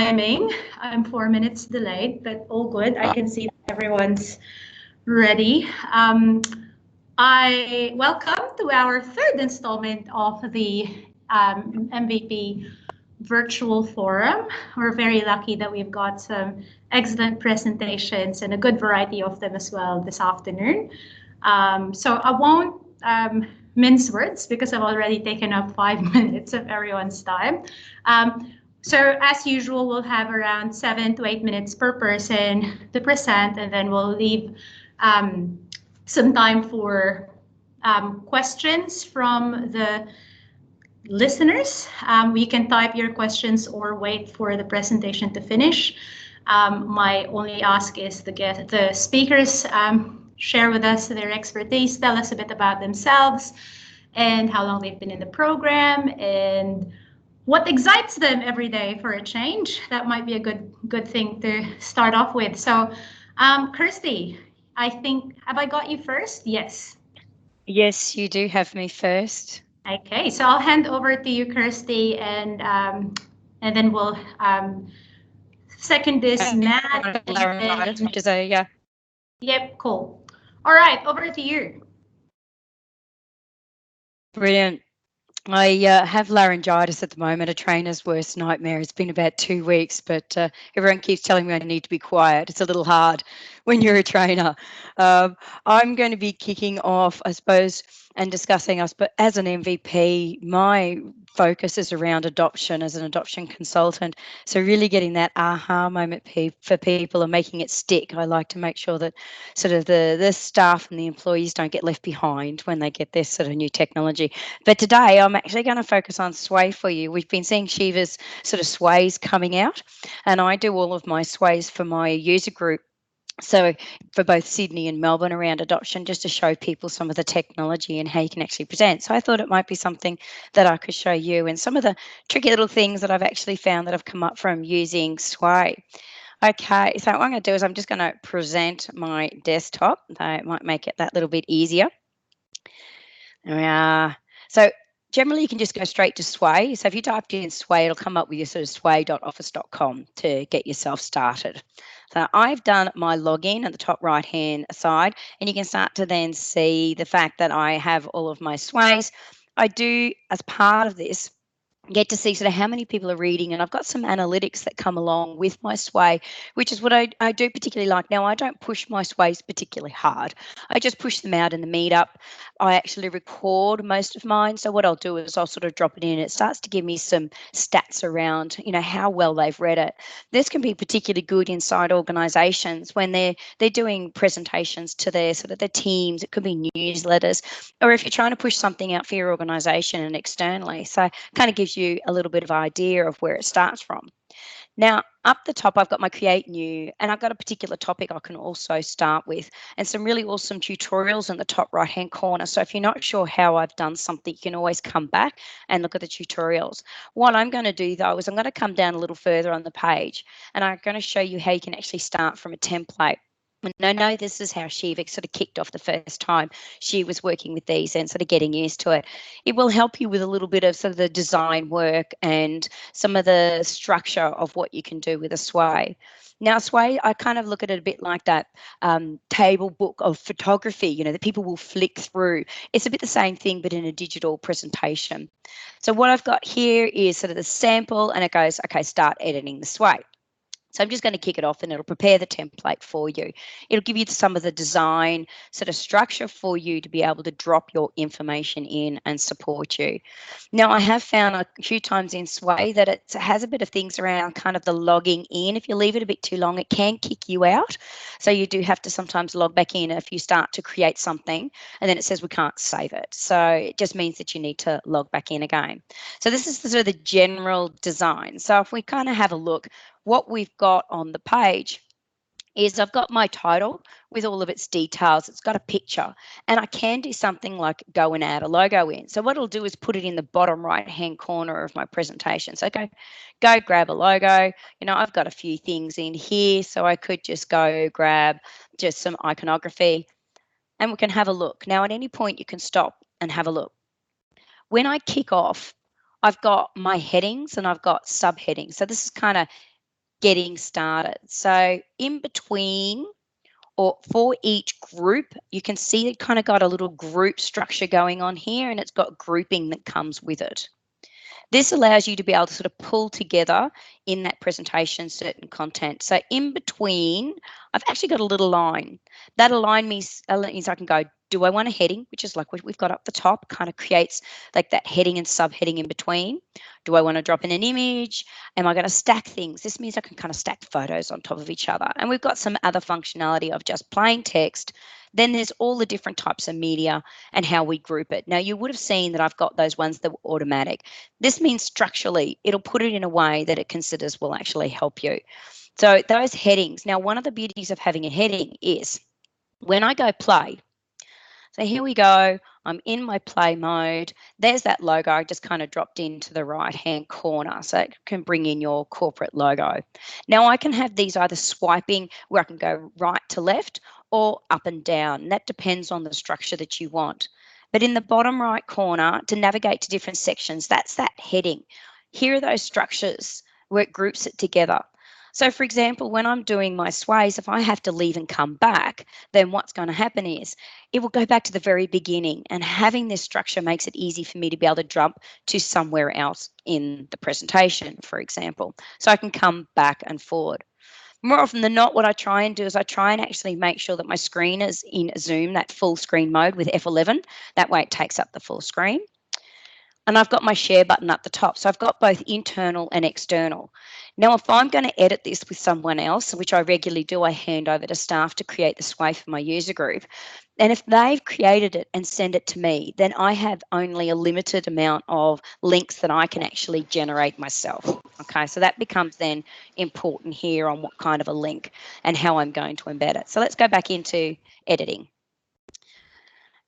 timing. I'm 4 minutes delayed, but all good. I can see that everyone's ready. I welcome to our third installment of the MVP virtual forum. We're very lucky that we've got some excellent presentations and a good variety of them as well this afternoon. So I won't mince words because I've already taken up 5 minutes of everyone's time. So as usual, we'll have around 7 to 8 minutes per person to present, and then we'll leave some time for questions from the listeners. You can type your questions or wait for the presentation to finish. My only ask is the speakers share with us their expertise, tell us a bit about themselves and how long they've been in the program and what excites them every day for a change. That might be a good thing to start off with. So, Kirsty, I think, have I got you first? Yes. Yes, you do have me first. Okay, so I'll hand over to you, Kirsty, and then we'll second this, Matt. Yep, cool. All right, over to you. Brilliant. I have laryngitis at the moment, a trainer's worst nightmare. It's been about 2 weeks, but everyone keeps telling me I need to be quiet. It's a little hard when you're a trainer. I'm going to be kicking off, I suppose, and discussing us, but as an MVP, my focus is around adoption as an adoption consultant. So really getting that aha moment for people and making it stick. I like to make sure that sort of the staff and the employees don't get left behind when they get this sort of new technology. But today I'm actually going to focus on sway for you. We've been seeing Shiva's sort of sways coming out, and I do all of my sways for my user group. So for both Sydney and Melbourne around adoption, just to show people some of the technology and how you can actually present. So I thought it might be something that I could show you and some of the tricky little things that I've actually found that have come up from using sway. Okay, so what I'm going to do is I'm just going to present my desktop. That might make it that little bit easier. So generally you can just go straight to Sway. So if you typed in Sway, it'll come up with your sort of sway.office.com to get yourself started. So I've done my login at the top right hand side, and you can start to then see the fact that I have all of my sways. I do, as part of this, get to see sort of how many people are reading, and I've got some analytics that come along with my sway, which is what I do particularly like. Now, I don't push my sways particularly hard. I just push them out in the meetup. I actually record most of mine, so what I'll do is I'll sort of drop it in. It starts to give me some stats around, how well they've read it. This can be particularly good inside organisations when they're doing presentations to their sort of their teams. It could be newsletters, or if you're trying to push something out for your organisation and externally. So kind of gives you a little bit of idea of where it starts from. Now, up the top, I've got my create new, and I've got a particular topic I can also start with, and some really awesome tutorials in the top right-hand corner. So if you're not sure how I've done something, you can always come back and look at the tutorials. What I'm going to do, though, is I'm going to come down a little further on the page, and I'm going to show you how you can actually start from a template. And I know this is how Shiva sort of kicked off the first time she was working with these and sort of getting used to it. It will help you with a little bit of sort of the design work and some of the structure of what you can do with a sway. Now, sway, I kind of look at it a bit like that table book of photography, that people will flick through. It's a bit the same thing, but in a digital presentation. So what I've got here is sort of the sample, and it goes, okay, start editing the sway. So I'm just going to kick it off, and it'll prepare the template for you. It'll give you some of the design sort of structure for you to be able to drop your information in and support you. Now, I have found a few times in Sway that it has a bit of things around kind of the logging in. If you leave it a bit too long, it can kick you out. So you do have to sometimes log back in if you start to create something, and then it says we can't save it. So it just means that you need to log back in again. So this is the sort of the general design. So if we kind of have a look, what we've got on the page is I've got my title with all of its details. It's got a picture, and I can do something like go and add a logo in. So what I'll do is put it in the bottom right-hand corner of my presentation. So go grab a logo. I've got a few things in here, so I could just go grab just some iconography, and we can have a look. Now, at any point, you can stop and have a look. When I kick off, I've got my headings and I've got subheadings. So this is kind of getting started. So in between, or for each group, you can see it kind of got a little group structure going on here, and it's got grouping that comes with it. This allows you to be able to sort of pull together in that presentation certain content. So in between, I've actually got a little line. That line means I can go, do I want a heading, which is like what we've got up the top, kind of creates like that heading and subheading in between. Do I want to drop in an image? Am I going to stack things? This means I can kind of stack photos on top of each other. And we've got some other functionality of just plain text. Then there's all the different types of media and how we group it. Now, you would have seen that I've got those ones that were automatic. This means structurally, it'll put it in a way that it considers will actually help you. So those headings. Now, one of the beauties of having a heading is when I go play, so here we go, I'm in my play mode. There's that logo, I just kind of dropped into the right-hand corner, so it can bring in your corporate logo. Now I can have these either swiping where I can go right to left or up and down. That depends on the structure that you want. But in the bottom right corner, to navigate to different sections, that's that heading. Here are those structures where it groups it together. So for example, when I'm doing my sways, if I have to leave and come back, then what's going to happen is it will go back to the very beginning, and having this structure makes it easy for me to be able to jump to somewhere else in the presentation, for example. So I can come back and forward. More often than not, what I try and do is I try and actually make sure that my screen is in Zoom, that full screen mode with F11. That way it takes up the full screen. And I've got my share button at the top. So I've got both internal and external. Now, if I'm going to edit this with someone else, which I regularly do, I hand over to staff to create the sway for my user group. And if they've created it and send it to me, then I have only a limited amount of links that I can actually generate myself. Okay, so that becomes then important here on what kind of a link and how I'm going to embed it. So let's go back into editing.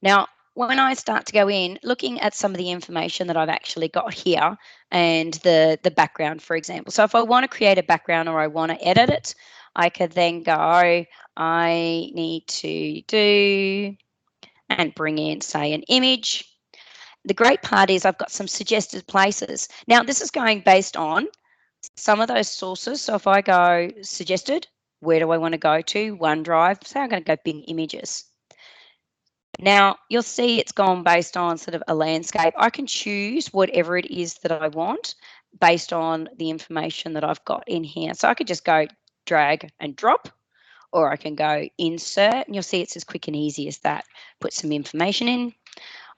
Now, when I start to go in, looking at some of the information that I've actually got here and the background, for example. So if I want to create a background or I want to edit it, I could then go, I need to do and bring in, say, an image. The great part is I've got some suggested places. Now, this is going based on some of those sources. So if I go suggested, where do I want to go to? OneDrive. Say I'm going to go Bing Images. Now, you'll see it's gone based on sort of a landscape. I can choose whatever it is that I want based on the information that I've got in here. So I could just go drag and drop, or I can go insert, and you'll see it's as quick and easy as that. Put some information in.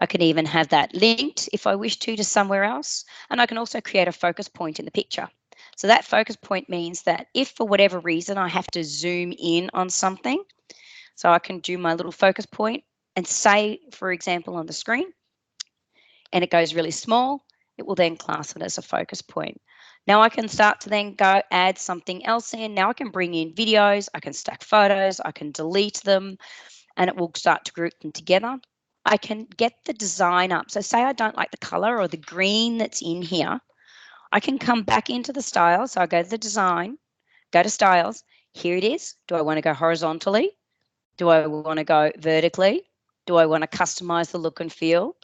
I can even have that linked if I wish to somewhere else. And I can also create a focus point in the picture. So that focus point means that if for whatever reason I have to zoom in on something, so I can do my little focus point and say, for example, on the screen, and it goes really small, it will then class it as a focus point. Now I can start to then go add something else in. Now I can bring in videos, I can stack photos, I can delete them, and it will start to group them together. I can get the design up. So say I don't like the color or the green that's in here, I can come back into the style. So I go to the design, go to styles. Here it is. Do I want to go horizontally? Do I want to go vertically? Do I want to customize the look and feel?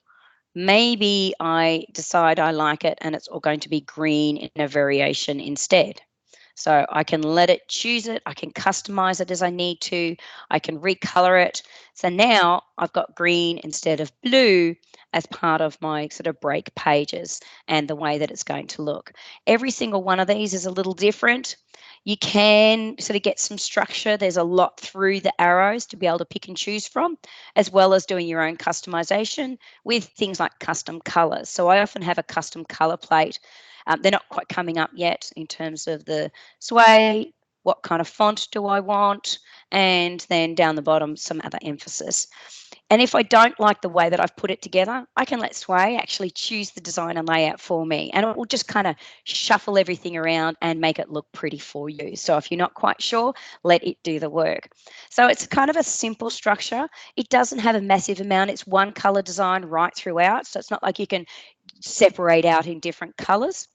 Maybe I decide I like it and it's all going to be green in a variation instead. So I can let it choose it. I can customize it as I need to. I can recolor it. So now I've got green instead of blue as part of my sort of break pages and the way that it's going to look. Every single one of these is a little different. You can sort of get some structure. There's a lot through the arrows to be able to pick and choose from, as well as doing your own customization with things like custom colors. So I often have a custom color plate. They're not quite coming up yet in terms of the sway, what kind of font do I want, and then down the bottom, some other emphasis. And if I don't like the way that I've put it together, I can let Sway actually choose the design and layout for me, and it will just kind of shuffle everything around and make it look pretty for you. So if you're not quite sure, let it do the work. So it's kind of a simple structure. It doesn't have a massive amount. It's one color design right throughout. So it's not like you can separate out in different colors.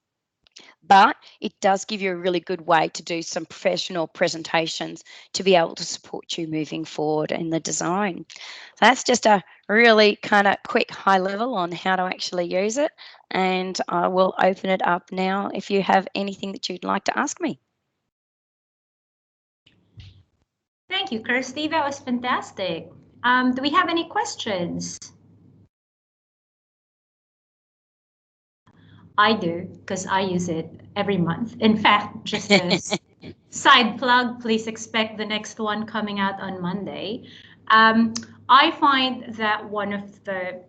But it does give you a really good way to do some professional presentations to be able to support you moving forward in the design. So that's just a really kind of quick high level on how to actually use it. And I will open it up now if you have anything that you'd like to ask me. Thank you, Kirsty. That was fantastic. Do we have any questions? I do, because I use it every month. In fact, just a side plug, please expect the next one coming out on Monday. I find that one of the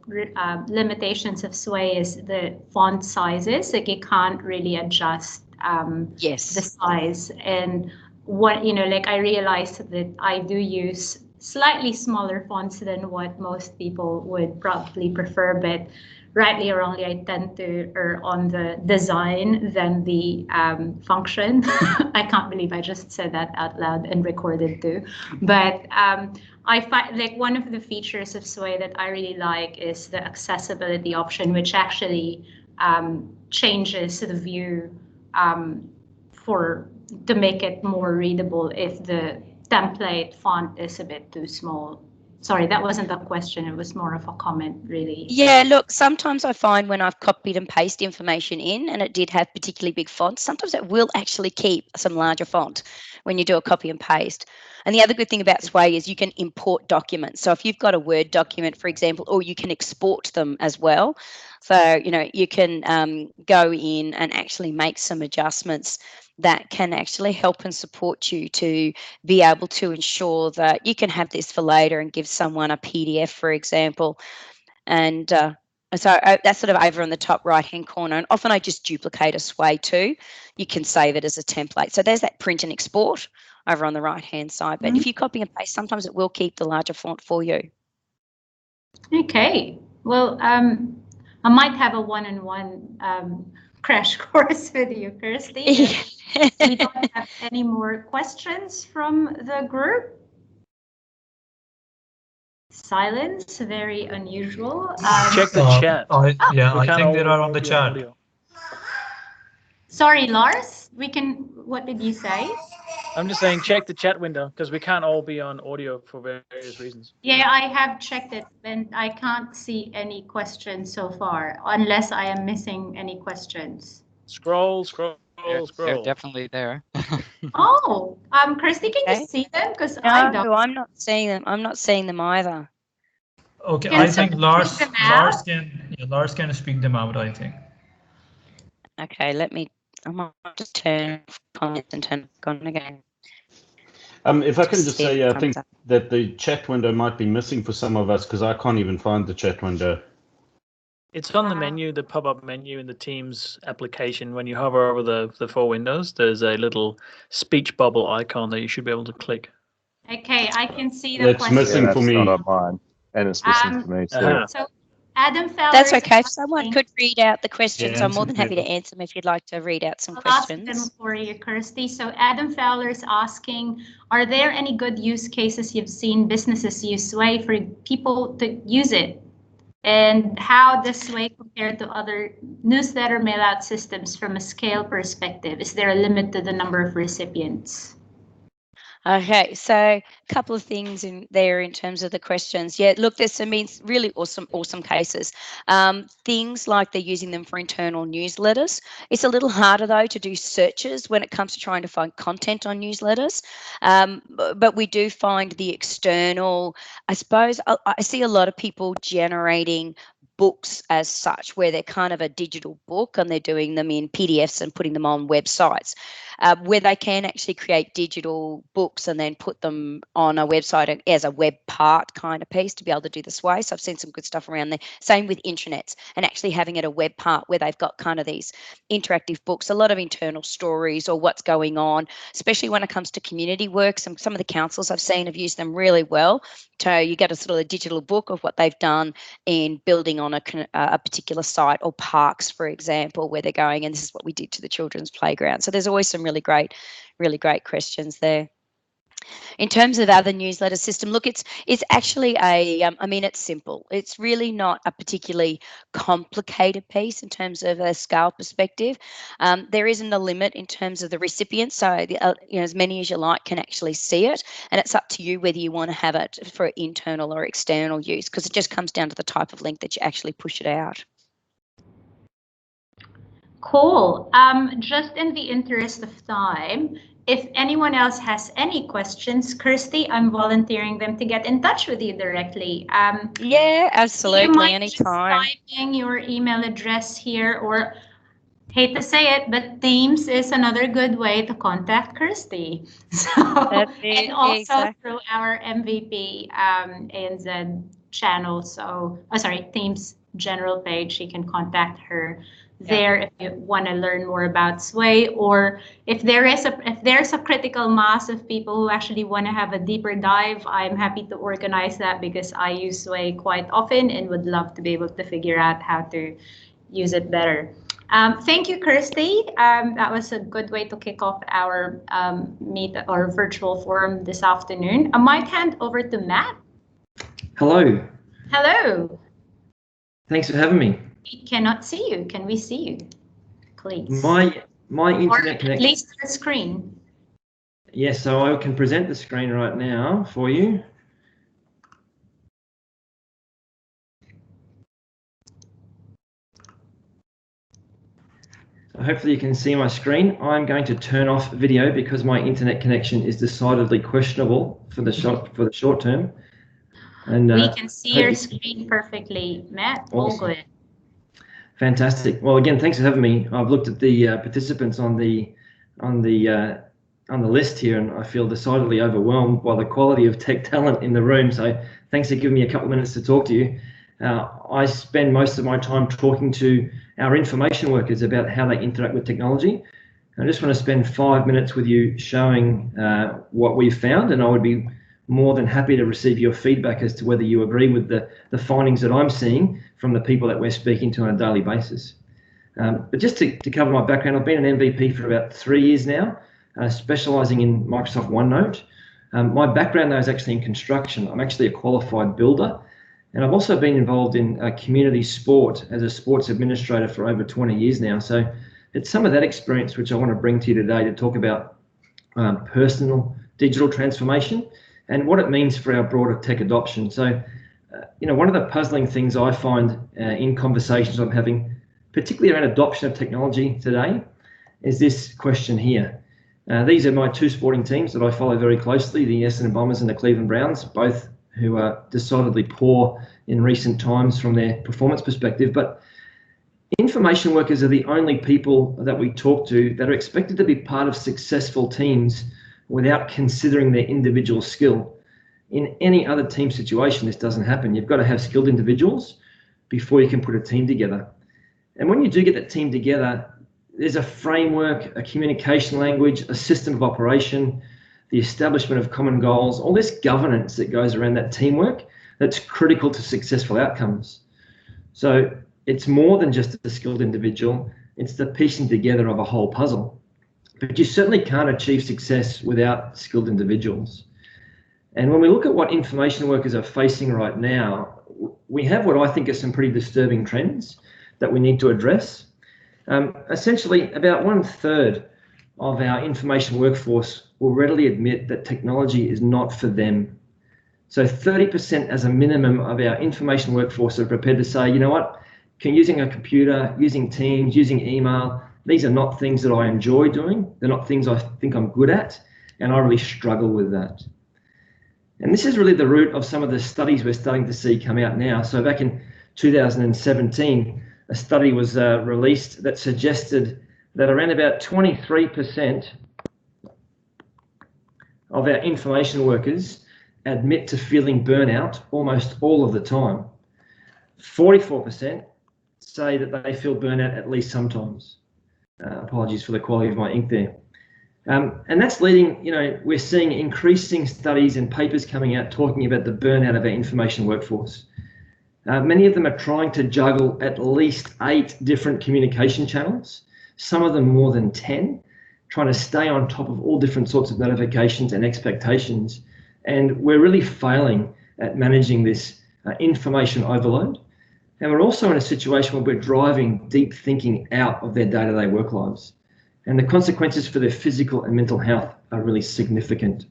limitations of Sway is the font sizes. Like, you can't really adjust the size. And what, like, I realized that I do use slightly smaller fonts than what most people would probably prefer, but rightly or wrongly, I tend to err on the design than the function. I can't believe I just said that out loud and recorded too. But I find, like, one of the features of Sway that I really like is the accessibility option, which actually changes the view to make it more readable if the template font is a bit too small. Sorry, that wasn't a question. It was more of a comment, really. Yeah, look, sometimes I find when I've copied and pasted information in and it did have particularly big fonts, sometimes it will actually keep some larger font when you do a copy and paste. And the other good thing about Sway is you can import documents. So if you've got a Word document, for example, or you can export them as well. So, you can go in and actually make some adjustments that can actually help and support you to be able to ensure that you can have this for later and give someone a PDF, for example. And so that's sort of over on the top right hand corner. And often I just duplicate a Sway too. You can save it as a template. So there's that print and export over on the right hand side. But if you copy and paste, sometimes it will keep the larger font for you. Okay. Well, I might have a one-on-one crash course with you, Kirsty. We don't have any more questions from the group. Silence, very unusual. Check the chat. I think there are on the chat. Sorry, Lars. What did you say? I'm just saying, check the chat window because we can't all be on audio for various reasons. Yeah, I have checked it and I can't see any questions so far, unless I am missing any questions. Scroll. They're definitely there. Oh, Kirsty, can you see them? Because No, I don't. I'm not seeing them. I'm not seeing them either. Okay, Can I think Lars can speak them out, I think. Okay, I might just turn off comments and turn it on again. If I can just say, I think that the chat window might be missing for some of us because I can't even find the chat window. It's on the menu, the pop-up menu in the Teams application. When you hover over the four windows, there's a little speech bubble icon that you should be able to click. Okay, I can see the That's question. missing for me. Not on mine, and it's missing for me too. So Adam Fowler. That's okay. If someone could read out the questions, Yeah, I'm more than happy to answer them if you'd like to read out some I'll questions. ask them for you, Kirsty. So Adam Fowler is asking, are there any good use cases you've seen businesses use Sway for people to use it? And how does Sway compare to other newsletter mail-out systems from a scale perspective? Is there a limit to the number of recipients? Okay, so a couple of things in there in terms of the questions. Yeah, look, there's some really awesome cases. Things like they're using them for internal newsletters. It's a little harder though to do searches when it comes to trying to find content on newsletters. But we do find the external, I suppose, I see a lot of people generating books as such, where they're kind of a digital book and they're doing them in PDFs and putting them on websites, where they can actually create digital books and then put them on a website as a web part kind of piece to be able to do this way. So I've seen some good stuff around there. Same with intranets and actually having it a web part where they've got kind of these interactive books, a lot of internal stories or what's going on, especially when it comes to community work. Some of the councils I've seen have used them really well. So you get a sort of a digital book of what they've done in building on a particular site, or parks, for example, where they're going, and this is what we did to the children's playground. So there's always some really great questions there. In terms of other newsletter system, look, it's actually it's simple. It's really not a particularly complicated piece in terms of a scale perspective. There isn't a limit in terms of the recipients, so as many as you like can actually see it, and it's up to you whether you want to have it for internal or external use, because it just comes down to the type of link that you actually push it out. Cool. Just in the interest of time, if anyone else has any questions, Kirsty, I'm volunteering them to get in touch with you directly. Yeah, absolutely, anytime. Typing your email address here, or hate to say it, but Teams is another good way to contact Kirsty. So, and also through our MVP ANZ channel. So, Teams general page, you can contact her there if you want to learn more about Sway, or if there's a critical mass of people who actually want to have a deeper dive, I'm happy to organize that, because I use Sway quite often and would love to be able to figure out how to use it better. Thank you, Kirsty. That was a good way to kick off our virtual forum this afternoon. I might hand over to Matt. Hello. Hello. Thanks for having me. We cannot see you. Can we see you, please? My internet connection. At least the screen. Yes, so I can present the screen right now for you. So hopefully you can see my screen. I'm going to turn off video because my internet connection is decidedly questionable for the short term. And we can see your screen perfectly, Matt. Awesome. All good. Fantastic. Well, again, thanks for having me. I've looked at the participants on the list here, and I feel decidedly overwhelmed by the quality of tech talent in the room. So thanks for giving me a couple of minutes to talk to you. I spend most of my time talking to our information workers about how they interact with technology. I just want to spend 5 minutes with you showing what we've found, and I would be more than happy to receive your feedback as to whether you agree with the findings that I'm seeing from the people that we're speaking to on a daily basis. But just to cover my background, I've been an MVP for about 3 years now, specializing in Microsoft OneNote. My background though is actually in construction. I'm actually a qualified builder, and I've also been involved in community sport as a sports administrator for over 20 years now. So it's some of that experience which I want to bring to you today to talk about personal digital transformation and what it means for our broader tech adoption. So, one of the puzzling things I find in conversations I'm having, particularly around adoption of technology today, is this question here. These are my two sporting teams that I follow very closely, the Essendon Bombers and the Cleveland Browns, both who are decidedly poor in recent times from their performance perspective. But information workers are the only people that we talk to that are expected to be part of successful teams without considering their individual skill. In any other team situation, this doesn't happen. You've got to have skilled individuals before you can put a team together. And when you do get that team together, there's a framework, a communication language, a system of operation, the establishment of common goals, all this governance that goes around that teamwork that's critical to successful outcomes. So it's more than just a skilled individual, it's the piecing together of a whole puzzle. But you certainly can't achieve success without skilled individuals. And when we look at what information workers are facing right now, we have what I think are some pretty disturbing trends that we need to address. Essentially, about 1/3 of our information workforce will readily admit that technology is not for them. So 30% as a minimum of our information workforce are prepared to say, you know what, using a computer, using Teams, using email, these are not things that I enjoy doing. They're not things I think I'm good at, and I really struggle with that. And this is really the root of some of the studies we're starting to see come out now. So back in 2017, a study was released that suggested that around about 23% of our information workers admit to feeling burnout almost all of the time. 44% say that they feel burnout at least sometimes. Apologies for the quality of my ink there. And that's leading, we're seeing increasing studies and papers coming out talking about the burnout of our information workforce. Many of them are trying to juggle at least 8 different communication channels, some of them more than 10, trying to stay on top of all different sorts of notifications and expectations. And we're really failing at managing this information overload. And we're also in a situation where we're driving deep thinking out of their day-to-day work lives. And the consequences for their physical and mental health are really significant.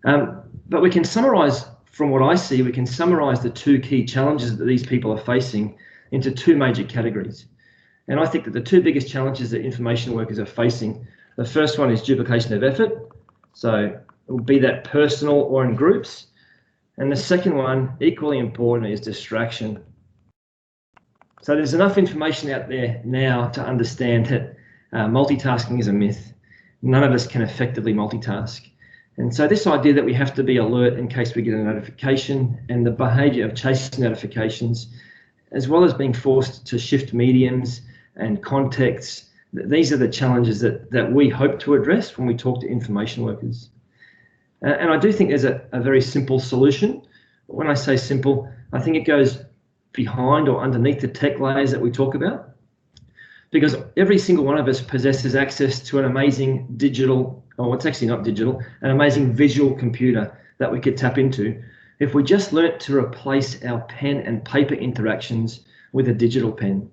But we can summarize, from what I see, we can summarize the 2 key challenges that these people are facing into 2 major categories. And I think that the 2 biggest challenges that information workers are facing, The first one is duplication of effort. So it will be that personal or in groups. And the second one, equally important, is distraction. So there's enough information out there now to understand that multitasking is a myth. None of us can effectively multitask. And so this idea that we have to be alert in case we get a notification, and the behaviour of chasing notifications, as well as being forced to shift mediums and contexts, these are the challenges that we hope to address when we talk to information workers. And I do think there's a very simple solution. When I say simple, I think it goes behind or underneath the tech layers that we talk about, because every single one of us possesses access to an amazing digital, or it's actually not digital, an amazing visual computer that we could tap into if we just learnt to replace our pen and paper interactions with a digital pen.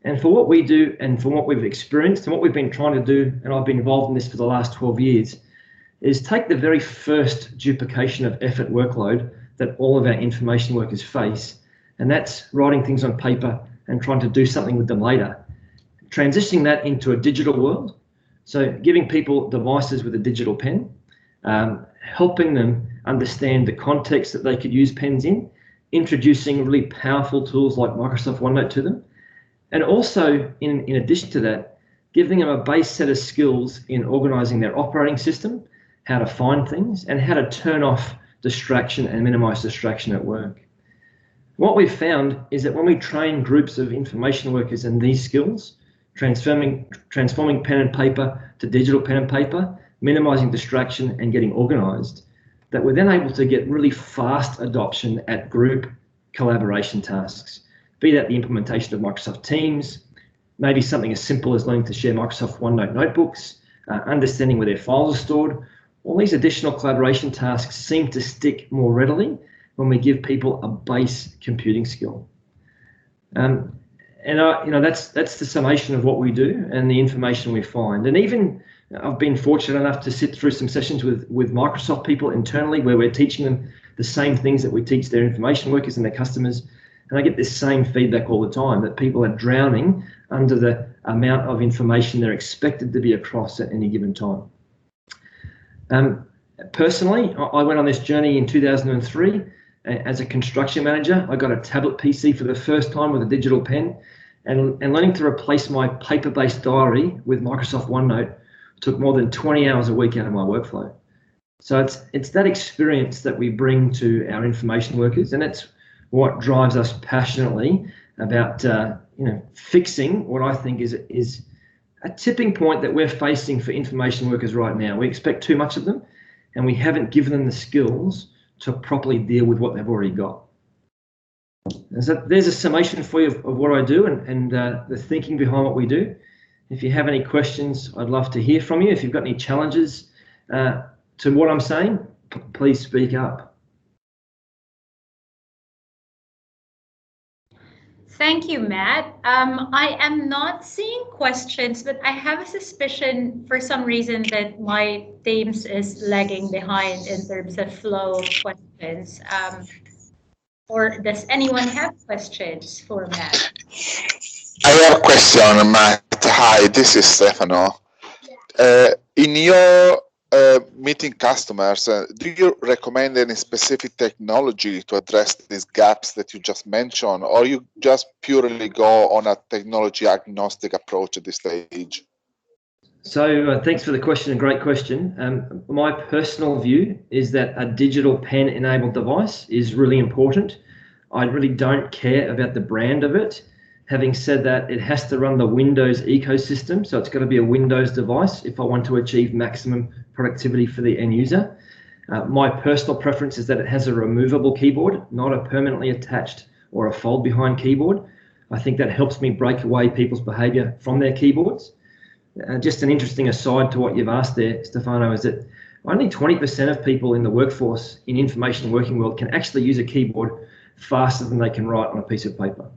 And for what we do and for what we've experienced and what we've been trying to do, and I've been involved in this for the last 12 years, is take the very first duplication of effort workload that all of our information workers face, and that's writing things on paper and trying to do something with them later. Transitioning that into a digital world, so giving people devices with a digital pen, helping them understand the context that they could use pens in, introducing really powerful tools like Microsoft OneNote to them, and also, in addition to that, giving them a base set of skills in organising their operating system, how to find things, and how to turn off distraction and minimise distraction at work. What we've found is that when we train groups of information workers in these skills, transforming pen and paper to digital pen and paper, minimising distraction and getting organised, that we're then able to get really fast adoption at group collaboration tasks, be that the implementation of Microsoft Teams, maybe something as simple as learning to share Microsoft OneNote notebooks, understanding where their files are stored. All these additional collaboration tasks seem to stick more readily when we give people a base computing skill. That's the summation of what we do and the information we find. And even I've been fortunate enough to sit through some sessions with Microsoft people internally where we're teaching them the same things that we teach their information workers and their customers. And I get this same feedback all the time, that people are drowning under the amount of information they're expected to be across at any given time. Personally, I went on this journey in 2003 as a construction manager. I got a tablet PC for the first time with a digital pen, and learning to replace my paper-based diary with Microsoft OneNote took more than 20 hours a week out of my workflow. So it's that experience that we bring to our information workers, and that's what drives us passionately about fixing what I think is a tipping point that we're facing for information workers right now. We expect too much of them, and we haven't given them the skills to properly deal with what they've already got. And so there's a summation for you of what I do and the thinking behind what we do. If you have any questions, I'd love to hear from you. If you've got any challenges to what I'm saying, please speak up. Thank you, Matt. I am not seeing questions, but I have a suspicion for some reason that my Teams is lagging behind in terms of flow of questions. Or does anyone have questions for Matt? I have a question, Matt. Hi, this is Stefano. In your meeting customers, do you recommend any specific technology to address these gaps that you just mentioned, or you just purely go on a technology agnostic approach at this stage? So thanks for the question, a great question. My personal view is that a digital pen enabled device is really important. I really don't care about the brand of it. Having said that, it has to run the Windows ecosystem, so it's got to be a Windows device if I want to achieve maximum productivity for the end user. My personal preference is that it has a removable keyboard, not a permanently attached or a fold behind keyboard. I think that helps me break away people's behavior from their keyboards. Just an interesting aside to what you've asked there, Stefano, is that only 20% of people in the workforce in information working world can actually use a keyboard faster than they can write on a piece of paper.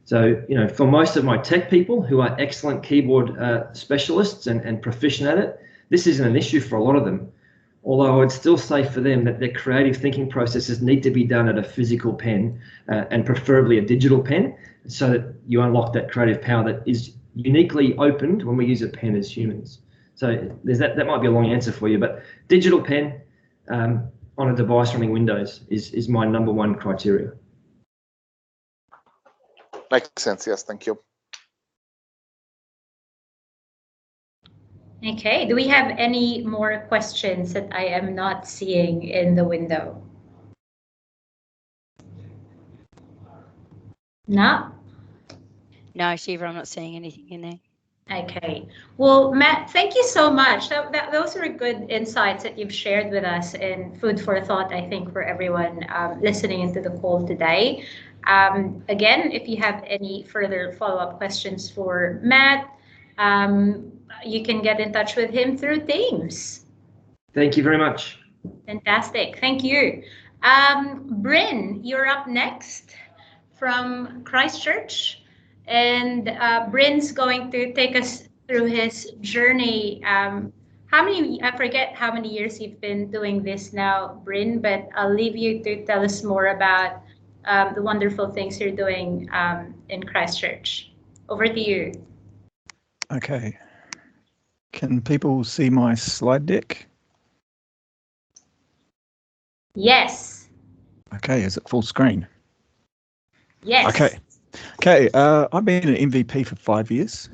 So, for most of my tech people who are excellent keyboard specialists and proficient at it, this isn't an issue for a lot of them. Although I would still say for them that their creative thinking processes need to be done at a physical pen and preferably a digital pen, so that you unlock that creative power that is uniquely opened when we use a pen as humans. So there's that might be a long answer for you, but digital pen on a device running Windows is my #1 criteria. Makes sense, yes, thank you. Okay, do we have any more questions that I am not seeing in the window? No? No, Shiva, I'm not seeing anything in there. Okay. Well, Matt, thank you so much. Those are good insights that you've shared with us and food for thought, I think, for everyone listening into the call today. Again, if you have any further follow-up questions for Matt, you can get in touch with him through Teams. Thank you very much. Fantastic. Thank you. Bryn, you're up next from Christchurch. And Bryn's going to take us through his journey. I forget how many years you've been doing this now, Bryn, but I'll leave you to tell us more about the wonderful things you're doing in Christchurch. Over to you. Okay. Can people see my slide deck? Yes. Okay, is it full screen? Yes. Okay. Okay, I've been an MVP for 5 years.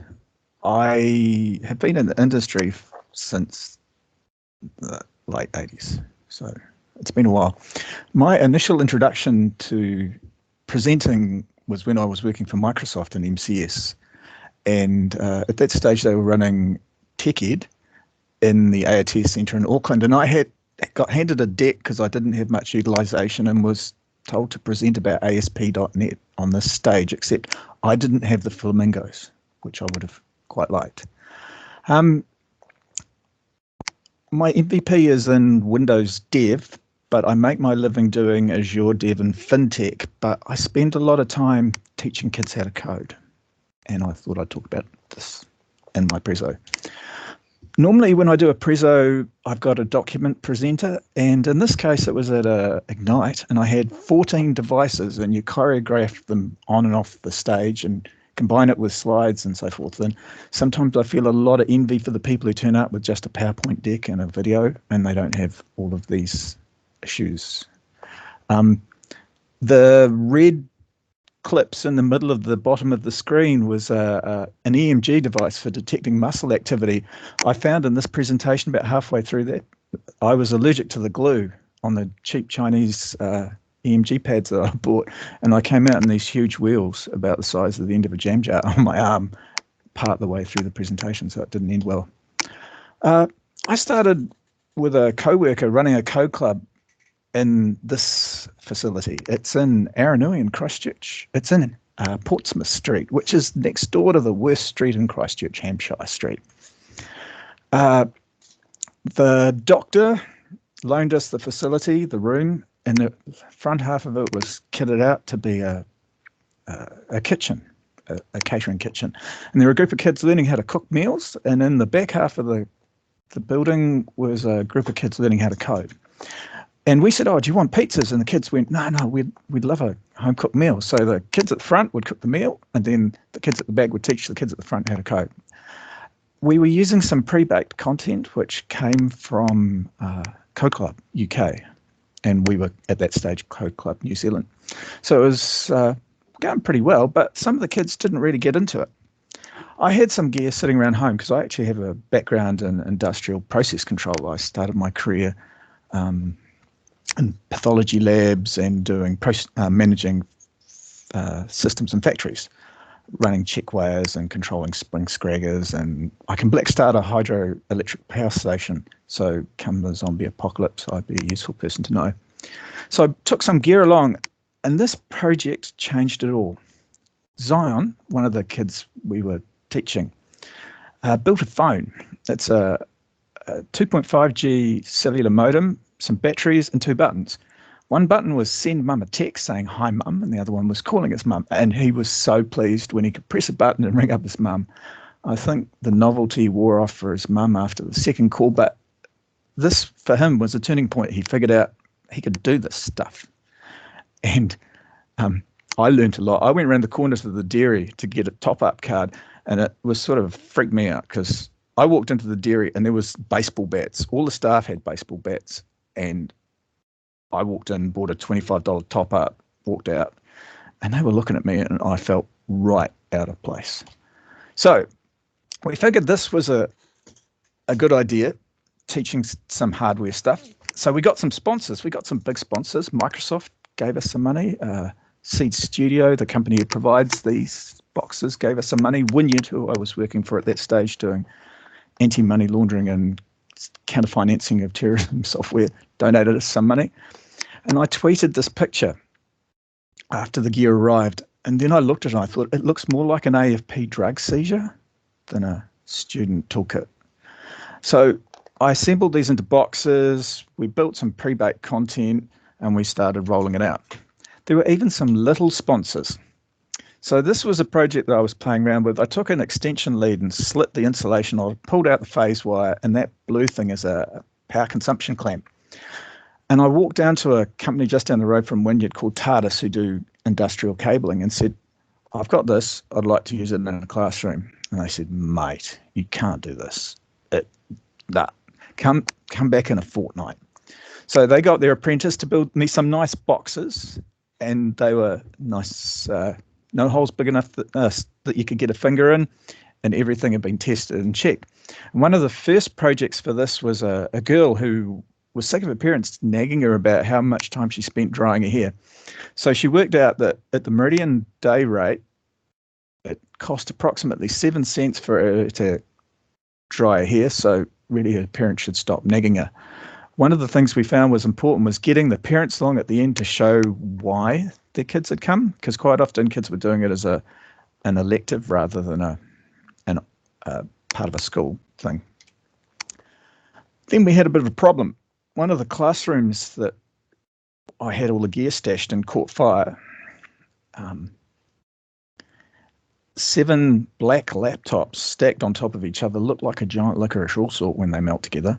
I have been in the industry since the late 80s, so it's been a while. My initial introduction to presenting was when I was working for Microsoft in MCS, and at that stage they were running TechEd in the AOTS Centre in Auckland, and I got handed a deck because I didn't have much utilisation and was told to present about ASP.NET on this stage, except I didn't have the flamingos, which I would have quite liked. My MVP is in Windows Dev, but I make my living doing Azure Dev and FinTech, but I spend a lot of time teaching kids how to code, and I thought I'd talk about this in my preso. Normally when I do a preso, I've got a document presenter, and in this case it was at Ignite, and I had 14 devices, and you choreograph them on and off the stage and combine it with slides and so forth. And sometimes I feel a lot of envy for the people who turn up with just a PowerPoint deck and a video, and they don't have all of these issues. The red clips in the middle of the bottom of the screen was an EMG device for detecting muscle activity. I found in this presentation about halfway through that I was allergic to the glue on the cheap Chinese EMG pads that I bought, and I came out in these huge wheels about the size of the end of a jam jar on my arm part the way through the presentation, so it didn't end well. I started with a co-worker running a code club in this facility. It's in Aranui in Christchurch. It's in Portsmouth Street, which is next door to the worst street in Christchurch, Hampshire Street. The doctor loaned us the facility, the room, and the front half of it was kitted out to be a kitchen, a catering kitchen. And there were a group of kids learning how to cook meals, and in the back half of the building was a group of kids learning how to code. And we said, oh, do you want pizzas? And the kids went, no, we'd love a home-cooked meal. So the kids at the front would cook the meal, and then the kids at the back would teach the kids at the front how to code. We were using some pre-baked content, which came from Code Club UK, and we were at that stage Code Club New Zealand. So it was going pretty well, but some of the kids didn't really get into it. I had some gear sitting around home because I actually have a background in industrial process control. I started my career in pathology labs and doing managing systems in factories, running check wires and controlling spring scraggers, and I can black start a hydroelectric power station, so come the zombie apocalypse I'd be a useful person to know. So I took some gear along, and this project changed it all. Zion, one of the kids we were teaching, built a phone. It's a 2.5G cellular modem, some batteries and 2 buttons. One button was send mum a text saying, hi mum, and the other one was calling his mum. And he was so pleased when he could press a button and ring up his mum. I think the novelty wore off for his mum after the second call, but this for him was a turning point. He figured out he could do this stuff. And I learned a lot. I went around the corner to the dairy to get a top-up card, and it was sort of freaked me out because I walked into the dairy and there was baseball bats. All the staff had baseball bats, and I walked in, bought a $25 top up, walked out, and they were looking at me, and I felt right out of place. So we figured this was a good idea, teaching some hardware stuff. So we got some sponsors. We got some big sponsors. Microsoft gave us some money. Seed Studio, the company who provides these boxes, gave us some money. Wynyard, who I was working for at that stage doing anti-money laundering and counter-financing of terrorism software, donated us some money. And I tweeted this picture after the gear arrived. And then I looked at it and I thought, it looks more like an AFP drug seizure than a student toolkit. So I assembled these into boxes, we built some pre-baked content, and we started rolling it out. There were even some little sponsors. So this was a project that I was playing around with. I took an extension lead and slit the insulation. I pulled out the phase wire, and that blue thing is a power consumption clamp. And I walked down to a company just down the road from Wynyard called TARDIS, who do industrial cabling, and said, I've got this, I'd like to use it in a classroom. And they said, mate, you can't do this. Come back in a fortnight. So they got their apprentice to build me some nice boxes, and they were nice, no holes big enough that you could get a finger in, and everything had been tested and checked. And one of the first projects for this was a girl who was sick of her parents nagging her about how much time she spent drying her hair. So she worked out that at the Meridian day rate, it cost approximately 7 cents for her to dry her hair. So really her parents should stop nagging her. One of the things we found was important was getting the parents along at the end to show why their kids had come, because quite often kids were doing it as an elective rather than a part of a school thing. Then we had a bit of a problem. One of the classrooms that I had all the gear stashed in caught fire. 7 black laptops stacked on top of each other look like a giant licorice all sort when they melt together.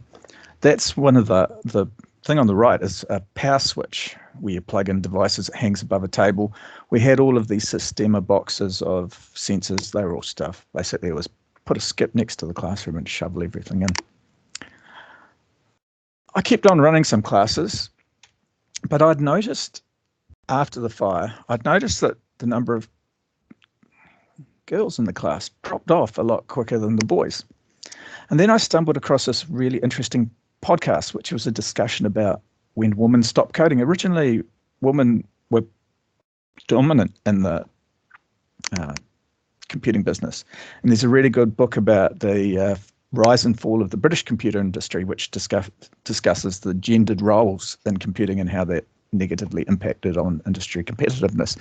That's one of the thing on the right is a power switch where you plug in devices. It hangs above a table. We had all of these Sistema boxes of sensors. They were all stuff. Basically, it was put a skip next to the classroom and shovel everything in. I kept on running some classes, but I'd noticed after the fire, I'd noticed that the number of girls in the class dropped off a lot quicker than the boys. And then I stumbled across this really interesting podcast, which was a discussion about when women stopped coding. Originally, women were dominant in the computing business. And there's a really good book about the rise and fall of the British computer industry, which discusses the gendered roles in computing and how that negatively impacted on industry competitiveness.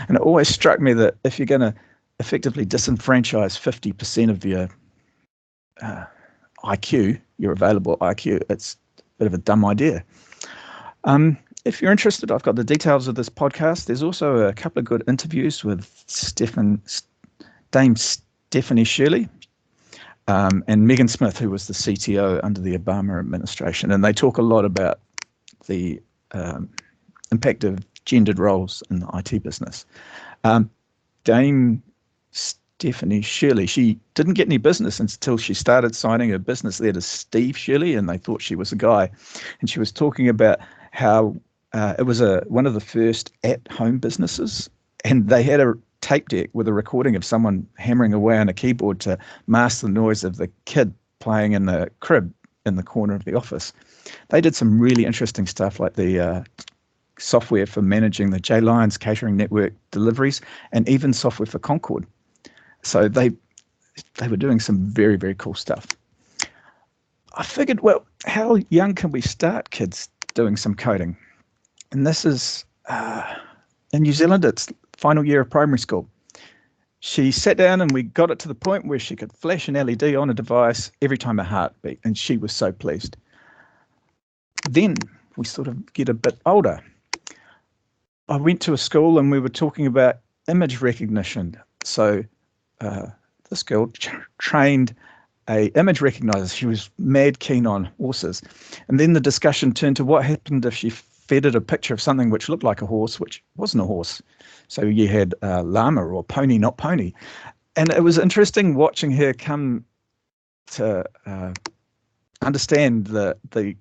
And it always struck me that if you're going to effectively disenfranchise 50% of your IQ, your available IQ, it's a bit of a dumb idea. If you're interested, I've got the details of this podcast. There's also a couple of good interviews with Dame Stephanie Shirley and Megan Smith, who was the CTO under the Obama administration. And they talk a lot about the impact of gendered roles in the IT business. Dame Stephanie Shirley, she didn't get any business until she started signing her business there to Steve Shirley, and they thought she was a guy. And she was talking about how it was one of the first at-home businesses, and they had a tape deck with a recording of someone hammering away on a keyboard to mask the noise of the kid playing in the crib in the corner of the office. They did some really interesting stuff like the software for managing the J Lions catering network deliveries, and even software for Concord. So they were doing some very, very cool stuff. I figured, well, how young can we start kids doing some coding? And this is, in New Zealand, it's final year of primary school. She sat down and we got it to the point where she could flash an LED on a device every time her heart beat, and she was so pleased. Then we sort of get a bit older. I went to a school and we were talking about image recognition. So this girl trained a image recognizer. She was mad keen on horses. And then the discussion turned to what happened if she fed it a picture of something which looked like a horse, which wasn't a horse. So you had llama or pony, not pony. And it was interesting watching her come to understand the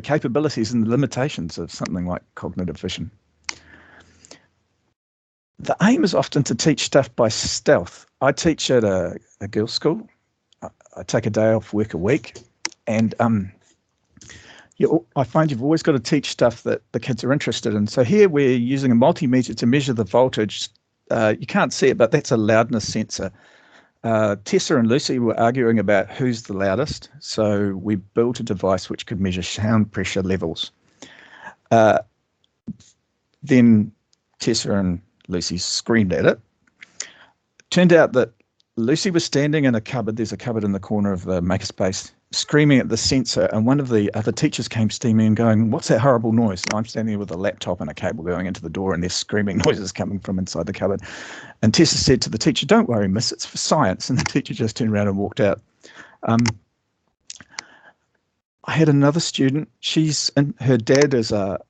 capabilities and the limitations of something like cognitive vision. The aim is often to teach stuff by stealth. I teach at a girls' school. I take a day off work a week, and I find you've always got to teach stuff that the kids are interested in. So here we're using a multimeter to measure the voltage. You can't see it, but that's a loudness sensor. Tessa and Lucy were arguing about who's the loudest, so we built a device which could measure sound pressure levels. Then Tessa and Lucy screamed at it. Turned out that Lucy was standing in a cupboard. There's a cupboard in the corner of the makerspace, screaming at the sensor, and one of the other teachers came steaming and going, "What's that horrible noise?" And I'm standing there with a laptop and a cable going into the door, and there's screaming noises coming from inside the cupboard. And Tessa said to the teacher, "Don't worry, miss, it's for science." And the teacher just turned around and walked out. I had another student. Her dad is a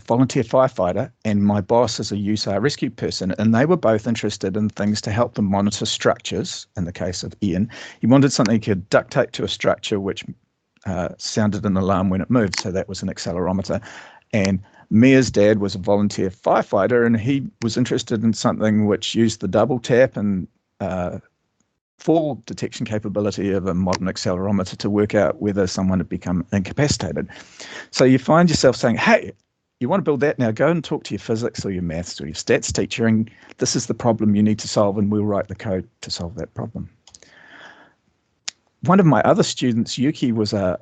volunteer firefighter, and my boss is a USAR rescue person, and they were both interested in things to help them monitor structures. In the case of Ian, he wanted something he could duct tape to a structure which sounded an alarm when it moved, so that was an accelerometer. And Mia's dad was a volunteer firefighter, and he was interested in something which used the double tap and fall detection capability of a modern accelerometer to work out whether someone had become incapacitated. So you find yourself saying, "Hey, you want to build that? Now go and talk to your physics or your maths or your stats teacher, and this is the problem you need to solve, and we'll write the code to solve that problem." One of my other students, Yuki, was a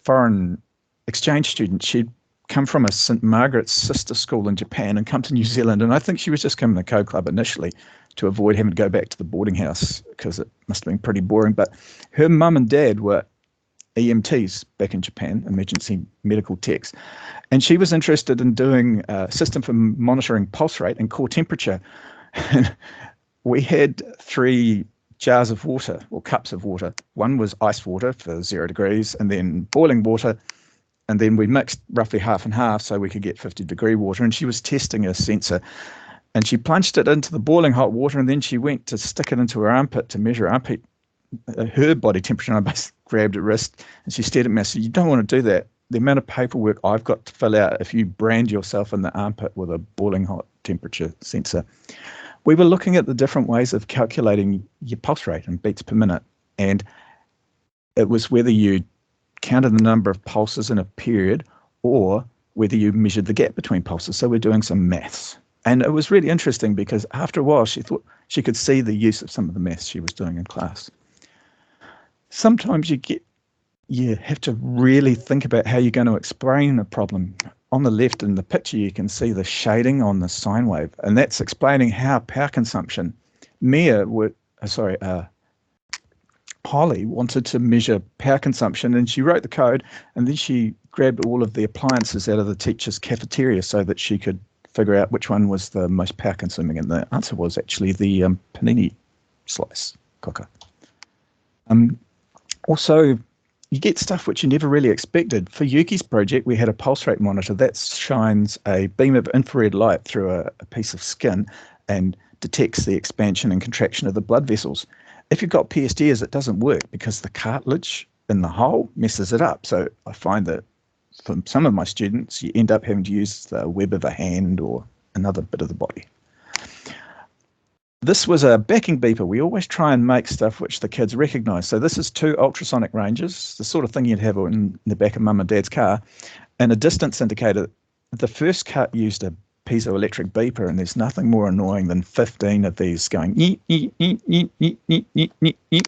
foreign exchange student. She'd come from a St. Margaret's sister school in Japan and come to New Zealand, and I think she was just coming to Code Club initially to avoid having to go back to the boarding house because it must have been pretty boring. But her mum and dad were EMTs back in Japan, emergency medical techs, and she was interested in doing a system for monitoring pulse rate and core temperature. We had 3 jars of water, or cups of water. One was ice water for 0 degrees, and then boiling water, and then we mixed roughly half and half so we could get 50-degree water. And she was testing a sensor, and she plunged it into the boiling hot water, and then she went to stick it into her armpit to measure her body temperature. And I basically grabbed her wrist, and she stared at me and said, "You don't want to do that. The amount of paperwork I've got to fill out if you brand yourself in the armpit with a boiling hot temperature sensor." We were looking at the different ways of calculating your pulse rate in beats per minute, and it was whether you counted the number of pulses in a period or whether you measured the gap between pulses. So we're doing some maths. And it was really interesting because after a while she thought she could see the use of some of the maths she was doing in class. Sometimes you have to really think about how you're going to explain a problem. On the left in the picture, you can see the shading on the sine wave, and that's explaining how power consumption. Holly wanted to measure power consumption, and she wrote the code, and then she grabbed all of the appliances out of the teacher's cafeteria so that she could figure out which one was the most power consuming, and the answer was actually the panini slice cooker. Also, you get stuff which you never really expected. For Yuki's project, we had a pulse rate monitor that shines a beam of infrared light through a piece of skin and detects the expansion and contraction of the blood vessels. If you've got PSDs, it doesn't work because the cartilage in the hole messes it up. So I find that for some of my students, you end up having to use the web of a hand or another bit of the body. This was a backing beeper. We always try and make stuff which the kids recognise. So this is 2 ultrasonic ranges, the sort of thing you'd have in the back of mum and dad's car, and a distance indicator. The first cut used a piezoelectric beeper, and there's nothing more annoying than 15 of these going eep, eep, eep, eep, eep, eep, eep, eep, eep.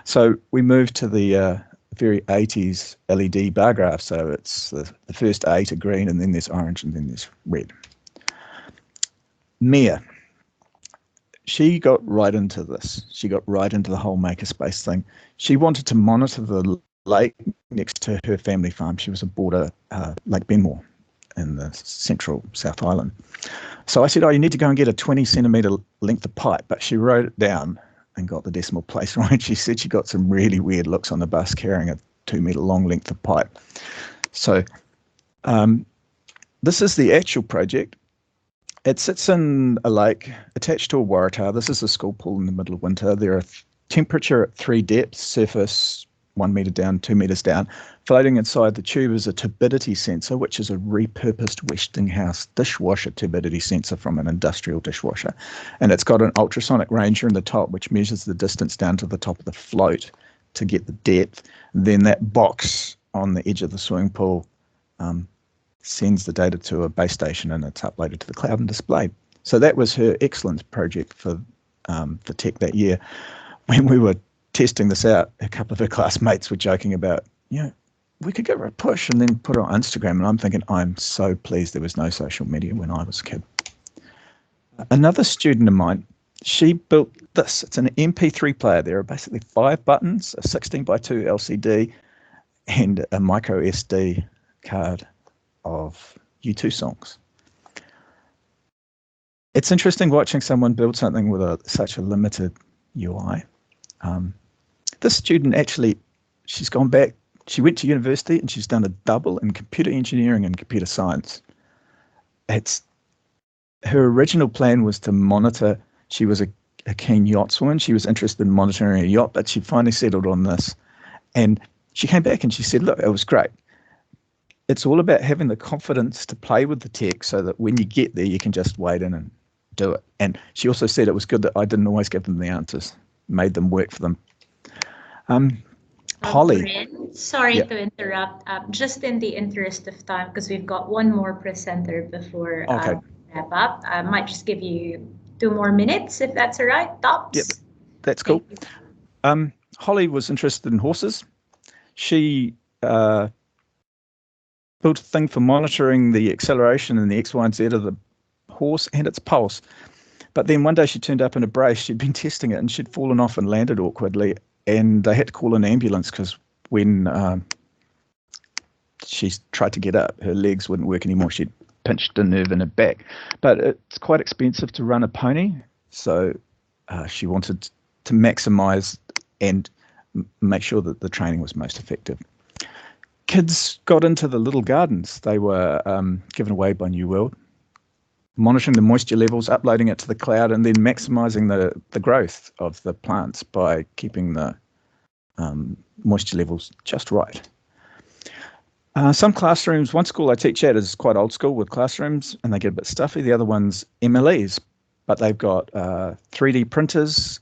So we moved to the very 80s LED bar graph. So it's the first 8 are green, and then there's orange, and then there's red. Mia. She got right into this. She got right into the whole makerspace thing. She wanted to monitor the lake next to her family farm. She was aboard Lake Benmore in the central South Island. So I said, "Oh, you need to go and get a 20 centimetre length of pipe." But she wrote it down and got the decimal place right. She said she got some really weird looks on the bus carrying a 2 metre long length of pipe. So this is the actual project. It sits in a lake attached to a waratah. This is a school pool in the middle of winter. There are temperature at 3 depths, surface 1 meter down, 2 meters down. Floating inside the tube is a turbidity sensor, which is a repurposed Westinghouse dishwasher turbidity sensor from an industrial dishwasher. And it's got an ultrasonic ranger in the top, which measures the distance down to the top of the float to get the depth. Then that box on the edge of the swimming pool sends the data to a base station, and it's uploaded to the cloud and displayed. So that was her excellence project for tech that year. When we were testing this out, a couple of her classmates were joking about, we could give her a push and then put her on Instagram. And I'm thinking, I'm so pleased there was no social media when I was a kid. Another student of mine, she built this. It's an MP3 player. There are basically 5 buttons, a 16:2 LCD, and a micro SD card of U2 songs. It's interesting watching someone build something with such a limited UI. This student actually, she's gone back, she went to university and she's done a double in computer engineering and computer science. Her original plan was to monitor, she was a keen yachtswoman, she was interested in monitoring a yacht, but she finally settled on this. And she came back and she said, look, it was great. It's all about having the confidence to play with the tech so that when you get there, you can just wade in and do it. And she also said it was good that I didn't always give them the answers, made them work for them. Holly. Bryn, sorry to interrupt. Just in the interest of time, because we've got one more presenter before we wrap up. I might just give you 2 more minutes, if that's all right. Tops. Yep, that's cool. Holly was interested in horses. She built a thing for monitoring the acceleration and the X, Y, and Z of the horse and its pulse. But then one day she turned up in a brace. She'd been testing it and she'd fallen off and landed awkwardly. And they had to call an ambulance because when she tried to get up, her legs wouldn't work anymore. She'd pinched a nerve in her back. But it's quite expensive to run a pony. So she wanted to maximize and make sure that the training was most effective. Kids got into the little gardens. They were given away by New World, monitoring the moisture levels, uploading it to the cloud, and then maximizing the growth of the plants by keeping the moisture levels just right. Some classrooms, one school I teach at is quite old school with classrooms, and they get a bit stuffy. The other one's MLEs, but they've got 3D printers